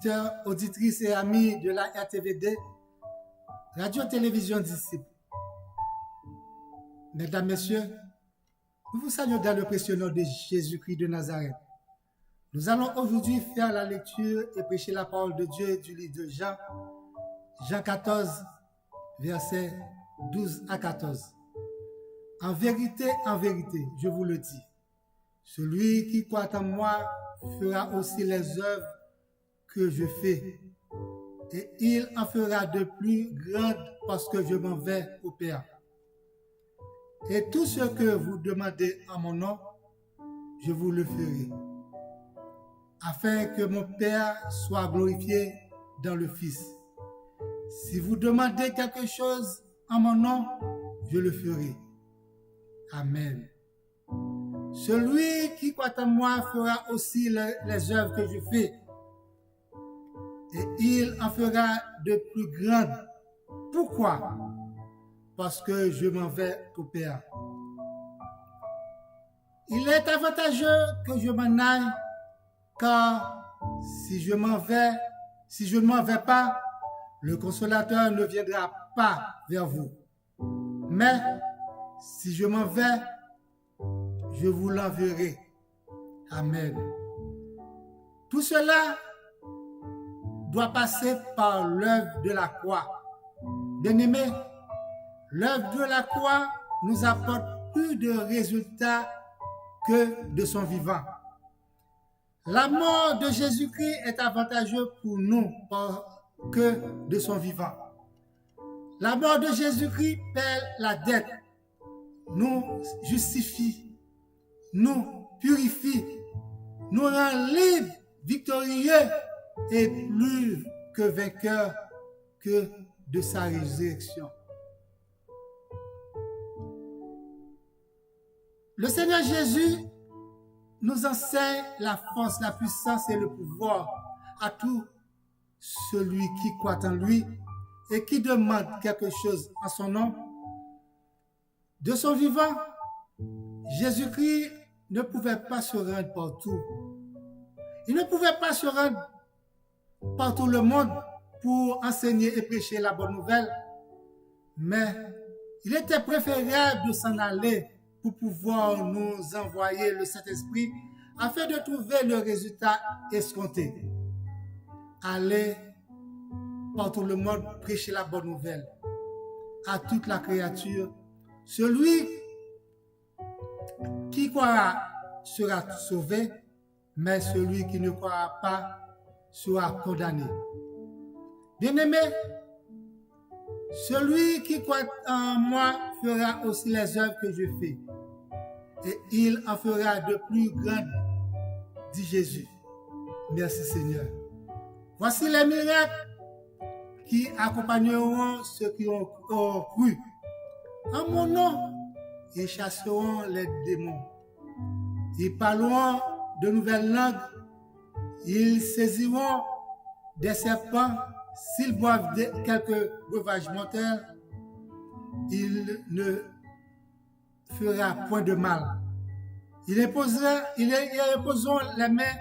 auditeurs, auditrices et amis de la RTVD, Radio-Télévision Disciple. Mesdames, Messieurs, nous vous saluons dans le précieux nom de Jésus-Christ de Nazareth. Nous allons aujourd'hui faire la lecture et prêcher la parole de Dieu du livre de Jean, Jean 14, versets 12 à 14. En vérité, je vous le dis, celui qui croit en moi fera aussi les œuvres que je fais, et il en fera de plus grandes parce que je m'en vais au Père. Et tout ce que vous demandez en mon nom, je vous le ferai, afin que mon Père soit glorifié dans le Fils. Si vous demandez quelque chose en mon nom, je le ferai. Amen. Celui qui croit en moi fera aussi les œuvres que je fais, et il en fera de plus grandes. Pourquoi? Parce que je m'en vais au Père. Il est avantageux que je m'en aille, car si je ne m'en vais pas, le consolateur ne viendra pas vers vous. Mais si je m'en vais, je vous l'enverrai. Amen. Tout cela doit passer par l'œuvre de la croix. Bien-aimés, l'œuvre de la croix nous apporte plus de résultats que de son vivant. La mort de Jésus-Christ est avantageuse pour nous que de son vivant. La mort de Jésus-Christ paie la dette, nous justifie, nous purifie, nous rend libres, victorieux et plus que vainqueurs que de sa résurrection. Le Seigneur Jésus nous enseigne la force, la puissance et le pouvoir à tout celui qui croit en lui et qui demande quelque chose en son nom. De son vivant, Jésus-Christ ne pouvait pas se rendre partout. Il ne pouvait pas se rendre par tout le monde pour enseigner et prêcher la bonne nouvelle, mais il était préférable de s'en aller pour pouvoir nous envoyer le Saint-Esprit afin de trouver le résultat escompté. Aller par tout le monde prêcher la bonne nouvelle à toute la créature. Celui qui croira sera sauvé, mais celui qui ne croira pas sera condamné. Bien-aimé, celui qui croit en moi fera aussi les œuvres que je fais, et il en fera de plus grandes, dit Jésus. Merci Seigneur. Voici les miracles qui accompagneront ceux qui ont cru. En mon nom, ils chasseront les démons. Ils parleront de nouvelles langues. Ils saisiront des serpents. S'ils boivent quelques breuvages mortels, il ne fera point de mal. Ils imposeront les mains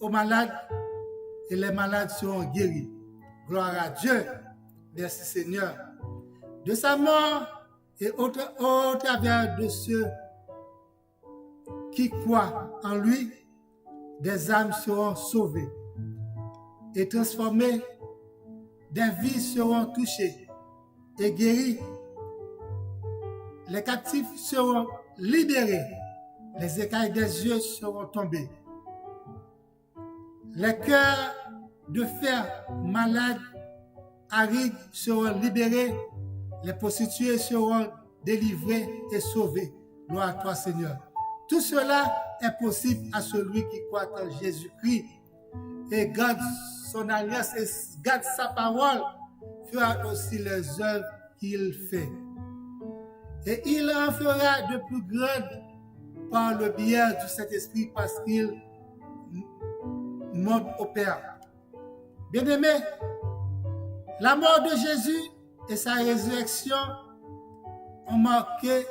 aux malades et les malades seront guéris. Gloire à Dieu. Merci Seigneur. De sa mort et au travers de ceux qui croient en lui, des âmes seront sauvées et transformées, des vies seront touchées et guéries, les captifs seront libérés, les écailles des yeux seront tombées, les cœurs de fer malades, arides seront libérés, les prostituées seront délivrées et sauvées. Gloire à toi, Seigneur. Tout cela est possible à celui qui croit en Jésus-Christ et garde son alliance et garde sa parole, fera aussi les œuvres qu'il fait. Et il en fera de plus grandes par le biais du Saint-Esprit parce qu'il monte au Père. Bien-aimés, la mort de Jésus et sa résurrection ont marqué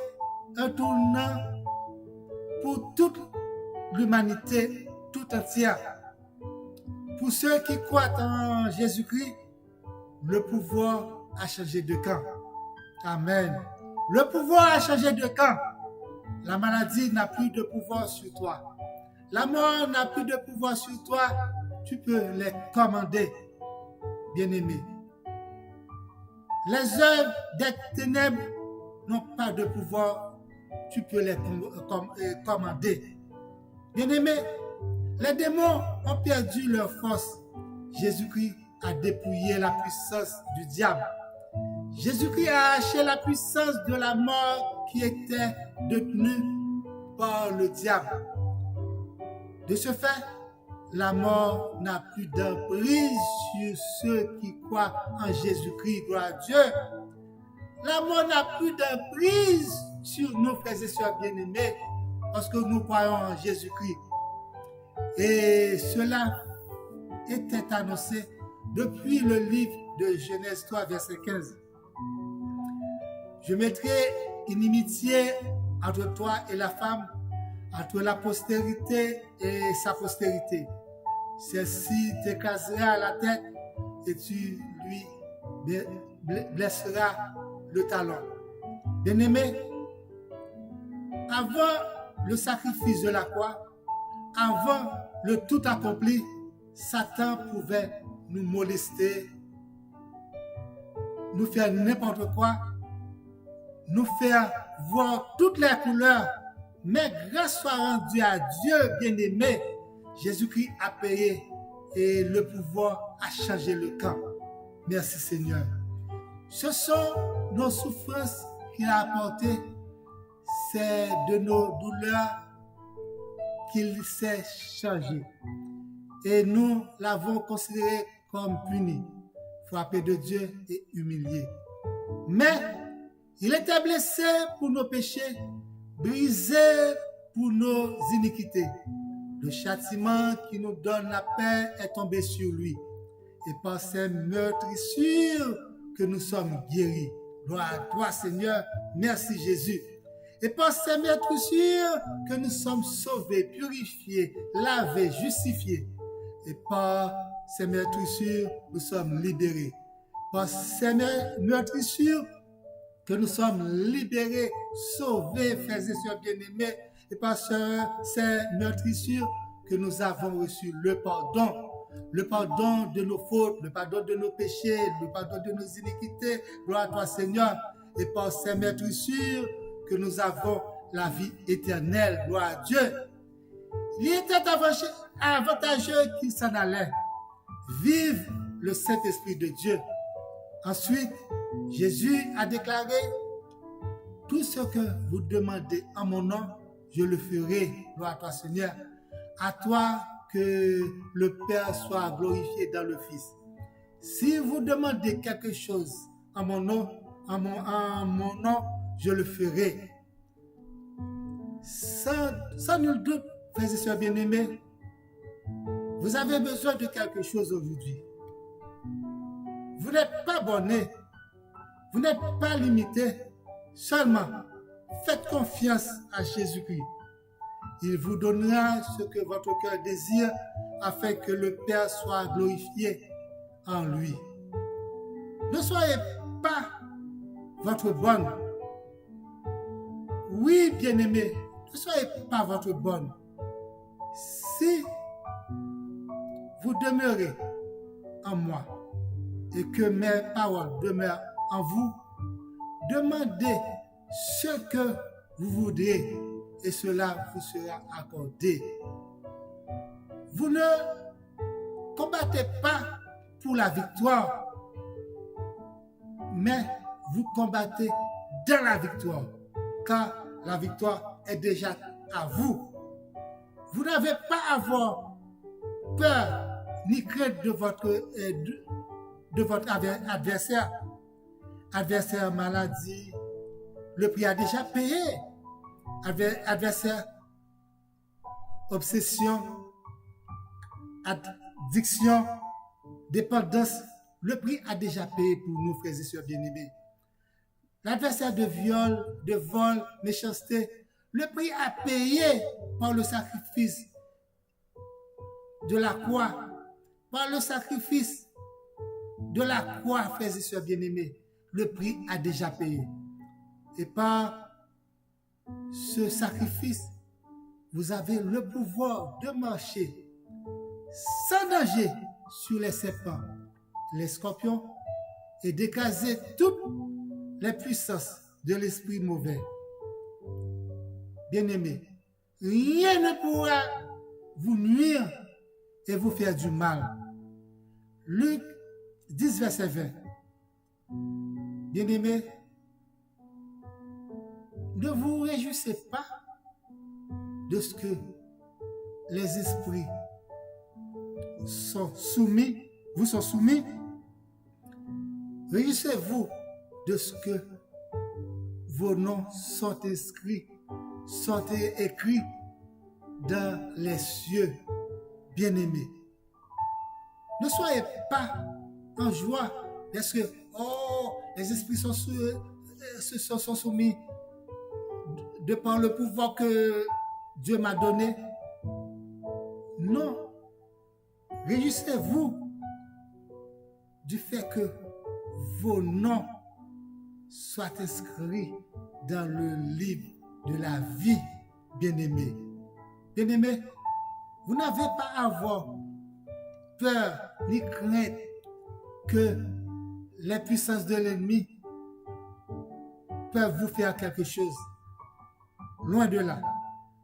un tournant pour toute l'humanité tout entière. Pour ceux qui croient en Jésus-Christ, le pouvoir a changé de camp. Amen. Le pouvoir a changé de camp. La maladie n'a plus de pouvoir sur toi. La mort n'a plus de pouvoir sur toi. Tu peux les commander, bien-aimé. Les œuvres des ténèbres n'ont pas de pouvoir. Tu peux les commander. Bien-aimé, les démons ont perdu leur force. Jésus-Christ a dépouillé la puissance du diable. Jésus-Christ a arraché la puissance de la mort qui était détenue par le diable. De ce fait, la mort n'a plus d'emprise sur ceux qui croient en Jésus-Christ, gloire à Dieu. La mort n'a plus d'emprise sur nos frères et sœurs bien-aimés parce que nous croyons en Jésus-Christ. Et cela était annoncé depuis le livre de Genèse 3, verset 15. Je mettrai inimitié entre toi et la femme, entre la postérité et sa postérité. Celle-ci t'écrasera la tête et tu lui blesseras le talon. Bien-aimé, avant le sacrifice de la croix, avant le tout accompli, Satan pouvait nous molester, nous faire n'importe quoi, nous faire voir toutes les couleurs. Mais grâce soit rendue à Dieu, bien-aimé, Jésus-Christ a payé et le pouvoir a changé le camp. Merci Seigneur. Ce sont nos souffrances qu'il a apportées, c'est de nos douleurs qu'il s'est chargé. Et nous l'avons considéré comme puni, frappé de Dieu et humilié. Mais il était blessé pour nos péchés, brisé pour nos iniquités. Le châtiment qui nous donne la paix est tombé sur lui. Et par ses meurtrissures que nous sommes guéris. Gloire à toi, Seigneur. Merci, Jésus. Et par ces meurtrissures que nous sommes sauvés, purifiés, lavés, justifiés. Et par ces meurtrissures, nous sommes libérés. Par ces meurtrissures que nous sommes libérés, sauvés, frères et sœurs bien-aimés, et par ces meurtrissures que nous avons reçu le pardon de nos fautes, le pardon de nos péchés, le pardon de nos iniquités. Gloire à toi, Seigneur. Et par ces meurtrissures que nous avons la vie éternelle. Gloire à Dieu. Il était avantageux qu'il s'en allait. Vive le Saint-Esprit de Dieu. Ensuite, Jésus a déclaré, tout ce que vous demandez en mon nom, je le ferai. Gloire à toi, Seigneur. À toi que le Père soit glorifié dans le Fils. Si vous demandez quelque chose en mon nom, je le ferai. Sans nul doute, frères et sœurs bien-aimés, vous avez besoin de quelque chose aujourd'hui. Vous n'êtes pas borné, vous n'êtes pas limité, seulement faites confiance à Jésus-Christ. Il vous donnera ce que votre cœur désire afin que le Père soit glorifié en lui. Ne soyez pas votre bonne. Oui, bien-aimé, ne soyez pas votre bonne. Si vous demeurez en moi et que mes paroles demeurent en vous, demandez ce que vous voudrez et cela vous sera accordé. Vous ne combattez pas pour la victoire, mais vous combattez dans la victoire, car la victoire est déjà à vous. Vous n'avez pas à avoir peur ni crainte de votre adversaire. Adversaire maladie, le prix a déjà payé. Adversaire obsession, addiction, dépendance, le prix a déjà payé pour nous, frères et sœurs bien-aimés. L'adversaire de viol, de vol, méchanceté, le prix a payé par le sacrifice de la croix. Par le sacrifice de la croix, frères et sœurs bien-aimés, le prix a déjà payé. Et par ce sacrifice, vous avez le pouvoir de marcher sans danger sur les serpents, les scorpions et d'écraser toutes les puissances de l'esprit mauvais. Bien-aimés, rien ne pourra vous nuire et vous faire du mal. Luc 10, verset 20. Bien-aimés, ne vous réjouissez pas de ce que les esprits vous sont soumis. Réjouissez-vous de ce que vos noms sont écrits dans les cieux, bien-aimés. Ne soyez pas en joie parce que les esprits sont soumis de par le pouvoir que Dieu m'a donné. Non. Réjouissez-vous du fait que vos noms soient inscrits dans le livre de la vie, bien-aimés. Bien-aimés, vous n'avez pas à avoir peur ni crainte que les puissances de l'ennemi peuvent vous faire quelque chose. Loin de là.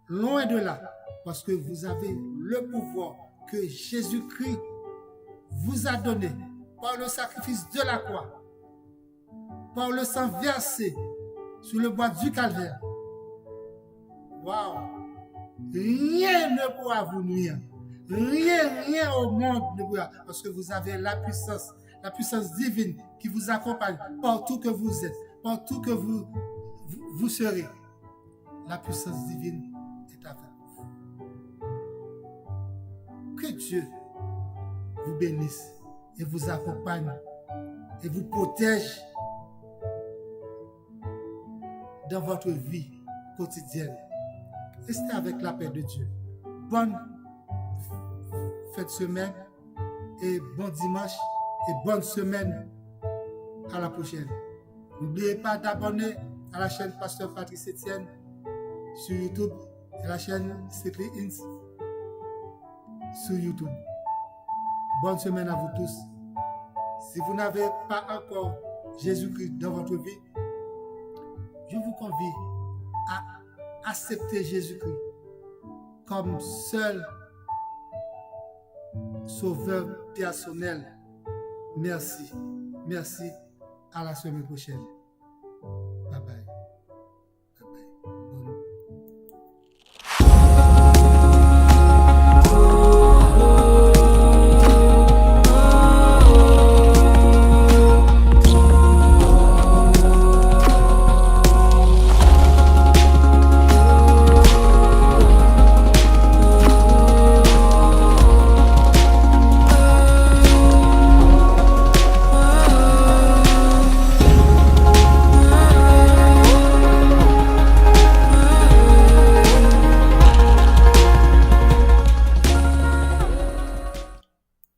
Loin de là. Parce que vous avez le pouvoir que Jésus-Christ vous a donné par le sacrifice de la croix, par le sang versé sur le bois du calvaire. Waouh! Rien ne pourra vous nuire. Rien au monde ne pourra. Parce que vous avez la puissance divine qui vous accompagne partout que vous êtes, partout que vous serez. La puissance divine est avec vous. Que Dieu vous bénisse et vous accompagne et vous protège dans votre vie quotidienne. Restez avec la paix de Dieu. Bonne fête de semaine et bon dimanche et bonne semaine. À la prochaine. N'oubliez pas d'abonner à la chaîne Pasteur Patrice Etienne sur YouTube et la chaîne Secret Ins sur YouTube. Bonne semaine à vous tous. Si vous n'avez pas encore Jésus-Christ dans votre vie, je vous convie à accepter Jésus-Christ comme seul sauveur personnel. Merci. Merci. À la semaine prochaine.